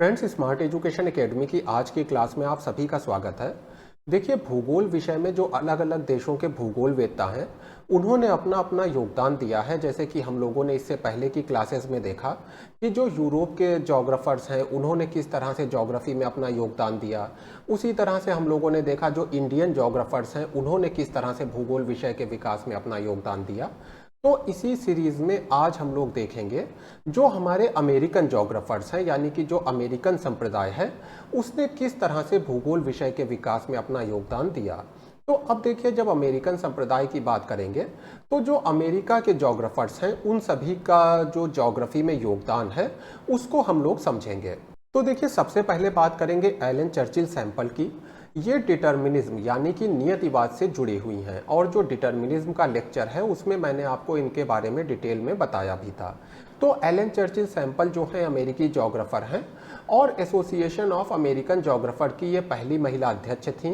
Friends, smart education academy की आज की क्लास में आप सभी का स्वागत है। देखिए, भूगोल विषय में जो अलग अलग देशों के भूगोल वेत्ता हैं उन्होंने अपना अपना योगदान दिया है। जैसे कि हम लोगों ने इससे पहले की क्लासेस में देखा कि जो यूरोप के जोग्राफर्स हैं उन्होंने किस तरह से ज्योग्राफी में अपना योगदान दिया। उसी तरह से हम लोगों ने देखा जो इंडियन जोग्राफर्स हैं उन्होंने किस तरह से भूगोल विषय के विकास में अपना योगदान दिया। तो इसी सीरीज में आज हम लोग देखेंगे जो हमारे अमेरिकन जोग्राफर्स हैं, यानी कि जो अमेरिकन संप्रदाय है उसने किस तरह से भूगोल विषय के विकास में अपना योगदान दिया। तो अब देखिए, जब अमेरिकन संप्रदाय की बात करेंगे तो जो अमेरिका के जोग्राफर्स हैं उन सभी का जो ज्योग्राफी में योगदान है उसको हम लोग समझेंगे। तो देखिए, सबसे पहले बात करेंगे एलन चर्चिल सैंपल की। ये डिटर्मिनिज्म यानी कि नियतिवाद से जुड़ी हुई हैं, और जो डिटर्मिनिज्म का लेक्चर है उसमें मैंने आपको इनके बारे में डिटेल में बताया भी था। तो एलन चर्चिल सैंपल जो है अमेरिकी जोग्राफर हैं और एसोसिएशन ऑफ अमेरिकन जोग्राफर की ये पहली महिला अध्यक्ष थी।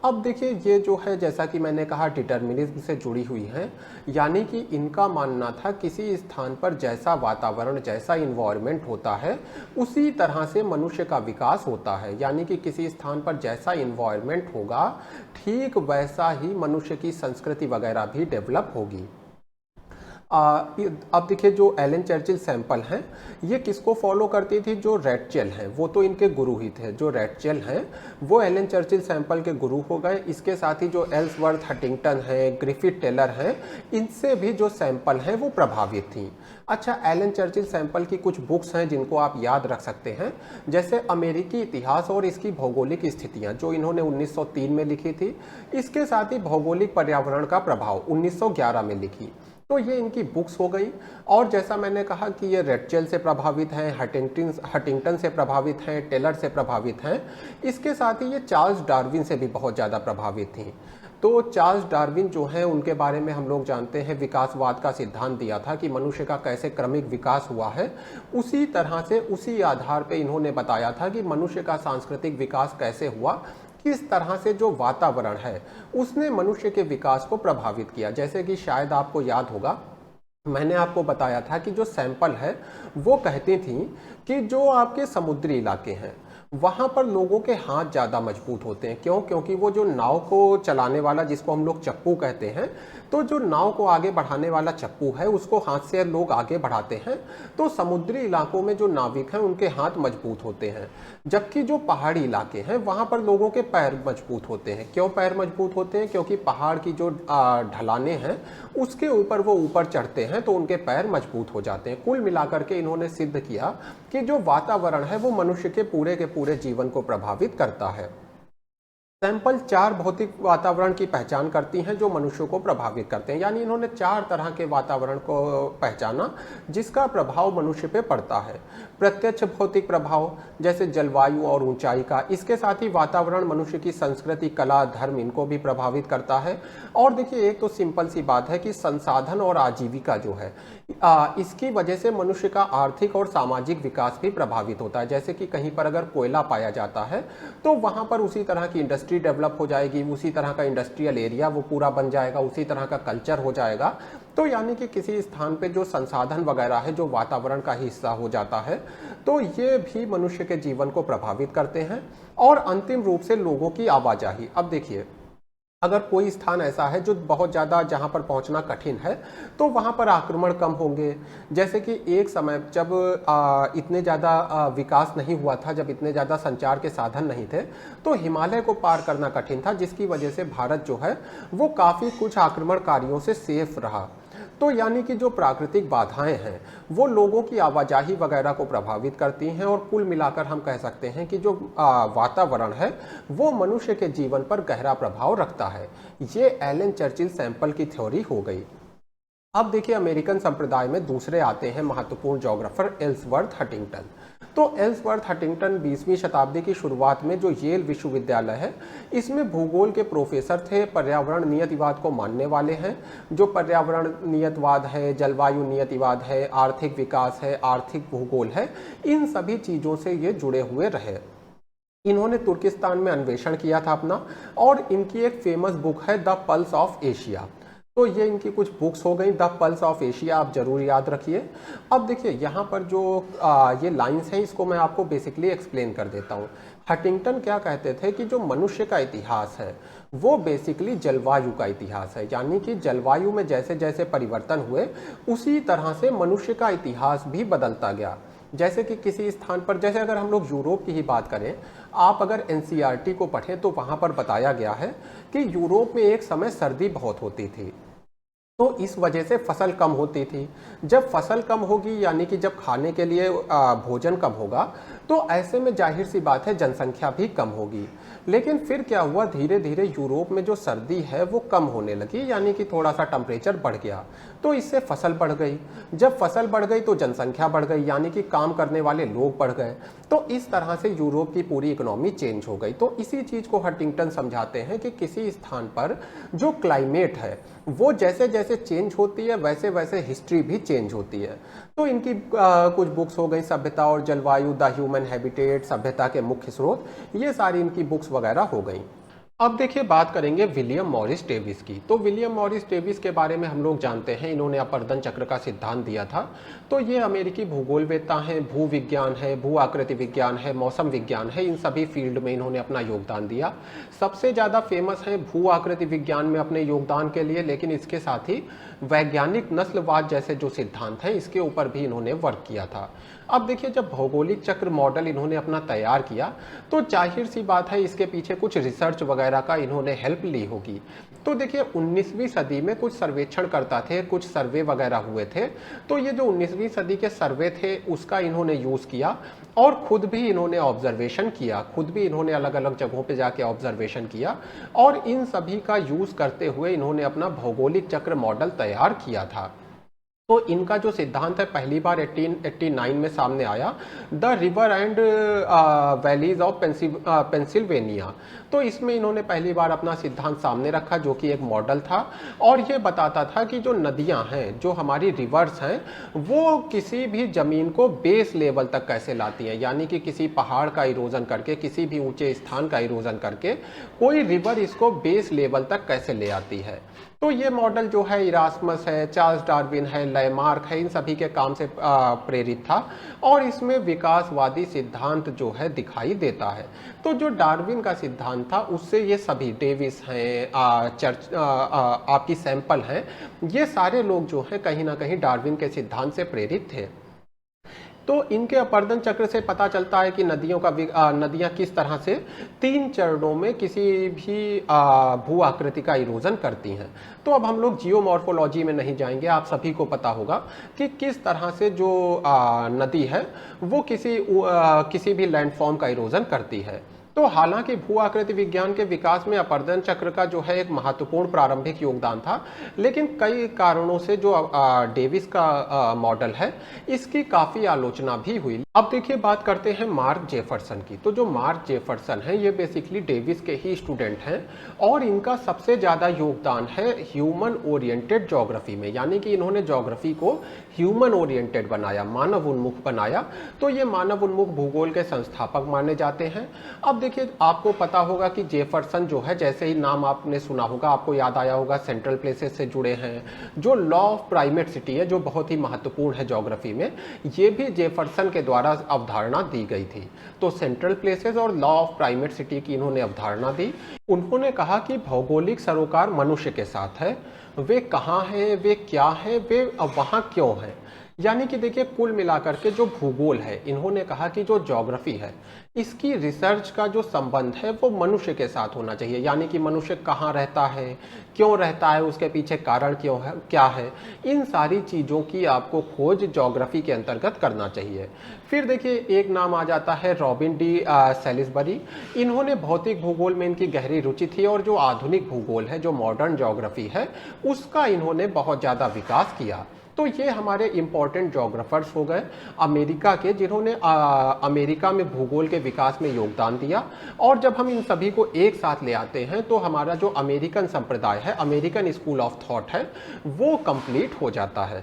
अब देखिए, ये जो है जैसा कि मैंने कहा डिटर्मिनिज्म से जुड़ी हुई हैं, यानी कि इनका मानना था किसी स्थान पर जैसा वातावरण जैसा इन्वायरमेंट होता है उसी तरह से मनुष्य का विकास होता है। यानी कि किसी स्थान पर जैसा इन्वायरमेंट होगा ठीक वैसा ही मनुष्य की संस्कृति वगैरह भी डेवलप होगी। अब देखिए, जो एलन चर्चिल सैंपल हैं ये किसको फॉलो करती थी? जो रेटचेल हैं वो तो इनके गुरु ही थे। जो रेटचेल हैं वो एलन चर्चिल सैंपल के गुरु हो गए। इसके साथ ही जो एल्सवर्थ हटिंगटन हैं, ग्रिफिथ टेलर हैं, इनसे भी जो सैंपल हैं वो प्रभावित थी। अच्छा, एलन चर्चिल सैंपल की कुछ बुक्स हैं जिनको आप याद रख सकते हैं, जैसे अमेरिकी इतिहास और इसकी भौगोलिक स्थितियां जो इन्होंने 1903 में लिखी थी। इसके साथ ही भौगोलिक पर्यावरण का प्रभाव 1911 में लिखी। तो ये इनकी बुक्स हो गई। और जैसा मैंने कहा कि ये रेटचेल से प्रभावित हैं, हटिंगटन से प्रभावित हैं, टेलर से प्रभावित हैं। इसके साथ ही ये चार्ल्स डार्विन से भी बहुत ज़्यादा प्रभावित थी। तो चार्ल्स डार्विन जो हैं उनके बारे में हम लोग जानते हैं, विकासवाद का सिद्धांत दिया था कि मनुष्य का कैसे क्रमिक विकास हुआ है। उसी तरह से उसी आधार पे इन्होंने बताया था कि मनुष्य का सांस्कृतिक विकास कैसे हुआ, किस तरह से जो वातावरण है उसने मनुष्य के विकास को प्रभावित किया। जैसे कि शायद आपको याद होगा, मैंने आपको बताया था कि जो सैंपल है वो कहती थी कि जो आपके समुद्री इलाके हैं वहाँ पर लोगों के हाथ ज़्यादा मजबूत होते हैं। क्यों? क्योंकि वो जो नाव को चलाने वाला, जिसको हम लोग चप्पू कहते हैं, तो जो नाव को आगे बढ़ाने वाला चप्पू है उसको हाथ से लोग आगे बढ़ाते हैं। तो समुद्री इलाकों में जो नाविक हैं उनके हाथ मजबूत होते हैं, जबकि जो पहाड़ी इलाके हैं वहाँ पर लोगों के पैर मजबूत होते हैं। क्यों पैर मजबूत होते हैं? क्योंकि पहाड़ की जो ढलाने हैं उसके ऊपर वो ऊपर चढ़ते हैं तो उनके पैर मजबूत हो जाते हैं। कुल मिलाकर के इन्होंने सिद्ध किया कि जो वातावरण है वो मनुष्य के पूरे जीवन को प्रभावित करता है। सैंपल 4 भौतिक वातावरण की पहचान करती हैं जो मनुष्यों को प्रभावित करते हैं। यानी इन्होंने 4 तरह के वातावरण को पहचाना जिसका प्रभाव मनुष्य पे पड़ता है। प्रत्यक्ष भौतिक प्रभाव जैसे जलवायु और ऊंचाई का, इसके साथ ही वातावरण मनुष्य की संस्कृति, कला, धर्म, इनको भी प्रभावित करता है। और देखिए, एक तो सिंपल सी बात है कि संसाधन और आजीविका जो है इसकी वजह से मनुष्य का आर्थिक और सामाजिक विकास भी प्रभावित होता है। जैसे कि कहीं पर अगर कोयला पाया जाता है तो वहाँ पर उसी तरह की इंडस्ट्री डेवलप हो जाएगी, उसी तरह का इंडस्ट्रियल एरिया वो पूरा बन जाएगा, उसी तरह का कल्चर हो जाएगा। तो यानी कि किसी स्थान पे जो संसाधन वगैरह है जो वातावरण का हिस्सा हो जाता है तो ये भी मनुष्य के जीवन को प्रभावित करते हैं। और अंतिम रूप से लोगों की आवाजाही। अब देखिए, अगर कोई स्थान ऐसा है जो बहुत ज़्यादा, जहाँ पर पहुँचना कठिन है, तो वहाँ पर आक्रमण कम होंगे। जैसे कि एक समय जब इतने ज़्यादा विकास नहीं हुआ था, जब इतने ज़्यादा संचार के साधन नहीं थे, तो हिमालय को पार करना कठिन था, जिसकी वजह से भारत जो है वो काफ़ी कुछ आक्रमणकारियों से सेफ रहा। तो यानी कि जो प्राकृतिक बाधाएं हैं वो लोगों की आवाजाही वगैरह को प्रभावित करती हैं। और कुल मिलाकर हम कह सकते हैं कि जो वातावरण है वो मनुष्य के जीवन पर गहरा प्रभाव रखता है। ये एलन चर्चिल सैंपल की थ्योरी हो गई। अब देखिए, अमेरिकन संप्रदाय में दूसरे आते हैं महत्वपूर्ण जोग्राफर एल्सवर्थ हटिंगटन। तो एल्सवर्थ हटिंगटन 20वीं शताब्दी की शुरुआत में जो येल विश्वविद्यालय है इसमें भूगोल के प्रोफेसर थे। पर्यावरण नियतिवाद को मानने वाले हैं। जो पर्यावरण नियतवाद है, जलवायु नियतिवाद है, आर्थिक विकास है, आर्थिक भूगोल है, इन सभी चीज़ों से ये जुड़े हुए रहे। इन्होंने तुर्किस्तान में अन्वेषण किया था अपना, और इनकी एक फेमस बुक है द पल्स ऑफ एशिया। तो ये इनकी कुछ बुक्स हो गई। द पल्स ऑफ एशिया आप जरूर याद रखिए। अब देखिए यहाँ पर जो ये लाइंस हैं इसको मैं आपको बेसिकली एक्सप्लेन कर देता हूँ। हंटिंगटन क्या कहते थे कि जो मनुष्य का इतिहास है वो बेसिकली जलवायु का इतिहास है, यानी कि जलवायु में जैसे जैसे परिवर्तन हुए उसी तरह से मनुष्य का इतिहास भी बदलता गया। जैसे कि किसी स्थान पर, जैसे अगर हम लोग यूरोप की ही बात करें, आप अगर एनसीईआरटी को पढ़ें तो वहाँ पर बताया गया है कि यूरोप में एक समय सर्दी बहुत होती थी, तो इस वजह से फसल कम होती थी। जब फसल कम होगी यानी कि जब खाने के लिए भोजन कम होगा, तो ऐसे में जाहिर सी बात है जनसंख्या भी कम होगी। लेकिन फिर क्या हुआ, धीरे धीरे यूरोप में जो सर्दी है वो कम होने लगी, यानी कि थोड़ा सा टेम्परेचर बढ़ गया, तो इससे फसल बढ़ गई। जब फसल बढ़ गई तो जनसंख्या बढ़ गई, यानी कि काम करने वाले लोग बढ़ गए। तो इस तरह से यूरोप की पूरी इकोनॉमी चेंज हो गई। तो इसी चीज़ को हंटिंगटन समझाते हैं कि किसी स्थान पर जो क्लाइमेट है वो जैसे जैसे चेंज होती है वैसे वैसे हिस्ट्री भी चेंज होती है। तो इनकी कुछ बुक्स हो गई, सभ्यता और जलवायु, द ह्यूमन हैबिटेट, सभ्यता के मुख्य स्रोत, ये सारी इनकी बुक्स वगैरह हो गई। अब देखिए बात करेंगे विलियम मॉरिस डेविस की। तो विलियम मॉरिस डेविस के बारे में हम लोग जानते हैं, इन्होंने अपर्दन चक्र का सिद्धांत दिया था। तो ये अमेरिकी भूगोलवेत्ता हैं, भू विज्ञान है, भू आकृति विज्ञान है, मौसम विज्ञान है, इन सभी फील्ड में इन्होंने अपना योगदान दिया। सबसे ज़्यादा फेमस है भू आकृति विज्ञान में अपने योगदान के लिए, लेकिन इसके साथ ही वैज्ञानिक नस्लवाद जैसे जो सिद्धांत हैं इसके ऊपर भी इन्होंने वर्क किया था। अब देखिए जब भौगोलिक चक्र मॉडल इन्होंने अपना तैयार किया तो जाहिर सी बात है इसके पीछे कुछ रिसर्च वगैरह का इन्होंने हेल्प ली होगी। तो देखिए 19वीं सदी में कुछ सर्वेक्षण करता थे, कुछ सर्वे वगैरह हुए थे। तो ये जो 19वीं सदी के सर्वे थे उसका इन्होंने यूज़ किया और खुद भी इन्होंने ऑब्जर्वेशन किया, खुद भी इन्होंने अलग अलग जगहों पे जाके ऑब्जर्वेशन किया और इन सभी का यूज़ करते हुए इन्होंने अपना भौगोलिक चक्र मॉडल तैयार किया था। तो इनका जो सिद्धांत है पहली बार 1889 में सामने आया, the river and valleys of Pennsylvania. तो इसमें इन्होंने पहली बार अपना सिद्धांत सामने रखा जो कि एक मॉडल था और ये बताता था कि जो नदियां हैं, जो हमारी रिवर्स हैं, वो किसी भी ज़मीन को बेस लेवल तक कैसे लाती हैं, यानी कि किसी पहाड़ का इरोजन करके, किसी भी ऊंचे स्थान का इरोजन करके कोई रिवर इसको बेस लेवल तक कैसे ले आती है। तो ये मॉडल जो है इरास्मस है, चार्ल्स डार्विन है, लैमार्क है, इन सभी के काम से प्रेरित था और इसमें विकासवादी सिद्धांत जो है दिखाई देता है। तो जो डार्विन का सिद्धांत था उससे ये सभी डेविस हैं, आपकी सैंपल हैं, ये सारे लोग जो हैं कहीं ना कहीं डार्विन के सिद्धांत से प्रेरित थे। तो इनके अपर्दन चक्र से पता चलता है कि नदियां किस तरह से 3 चरणों में किसी भी भू आकृति का इरोजन करती हैं। तो अब हम लोग जियोमॉर्फोलॉजी में नहीं जाएंगे, आप सभी को पता होगा कि किस तरह से जो नदी है वो किसी भी लैंडफॉर्म का इरोजन करती है। तो हालांकि भू आकृति विज्ञान के विकास में अपर्दन चक्र का जो है एक महत्वपूर्ण प्रारंभिक योगदान था, लेकिन कई कारणों से जो डेविस का मॉडल है इसकी काफ़ी आलोचना भी हुई। अब देखिए बात करते हैं मार्क जेफरसन की। तो जो मार्क जेफरसन है ये बेसिकली डेविस के ही स्टूडेंट हैं और इनका सबसे ज़्यादा योगदान है ह्यूमन ओरिएंटेड ज्योग्राफी में, यानी कि इन्होंने ज्योग्राफी को ह्यूमन ओरिएंटेड बनाया, मानव उन्मुख बनाया। तो ये मानव उन्मुख भूगोल के संस्थापक माने जाते हैं। अब देखिए आपको पता होगा कि जेफरसन जो है, जैसे ही नाम आपने सुना होगा आपको याद आया होगा सेंट्रल प्लेसेस से जुड़े हैं। जो लॉ ऑफ प्राइमेट सिटी है जो बहुत ही महत्वपूर्ण है ज्योग्राफी में, ये भी जेफरसन के द्वारा अवधारणा दी गई थी। तो सेंट्रल प्लेसेस और लॉ ऑफ प्राइमेट सिटी की इन्होंने अवधारणा दी। उन्होंने कहा कि भौगोलिक सरोकार मनुष्य के साथ है, वे कहाँ हैं, वे क्या हैं, वे वहाँ क्यों हैं। यानी कि देखिए कुल मिलाकर के जो भूगोल है, इन्होंने कहा कि जो ज्योग्राफी है इसकी रिसर्च का जो संबंध है वो मनुष्य के साथ होना चाहिए, यानी कि मनुष्य कहाँ रहता है, क्यों रहता है, उसके पीछे कारण क्यों है, क्या है, इन सारी चीज़ों की आपको खोज ज्योग्राफी के अंतर्गत करना चाहिए। फिर देखिए एक नाम आ जाता है रॉबिन डी सैलिसबरी। इन्होंने भौतिक भूगोल में इनकी गहरी रुचि थी और जो आधुनिक भूगोल है, जो मॉडर्न ज्योग्राफी है, उसका इन्होंने बहुत ज़्यादा विकास किया। तो ये हमारे इम्पॉर्टेंट ज्योग्राफर्स हो गए अमेरिका के, जिन्होंने अमेरिका में भूगोल के विकास में योगदान दिया। और जब हम इन सभी को एक साथ ले आते हैं तो हमारा जो अमेरिकन संप्रदाय है, अमेरिकन स्कूल ऑफ थॉट है, वो कंप्लीट हो जाता है।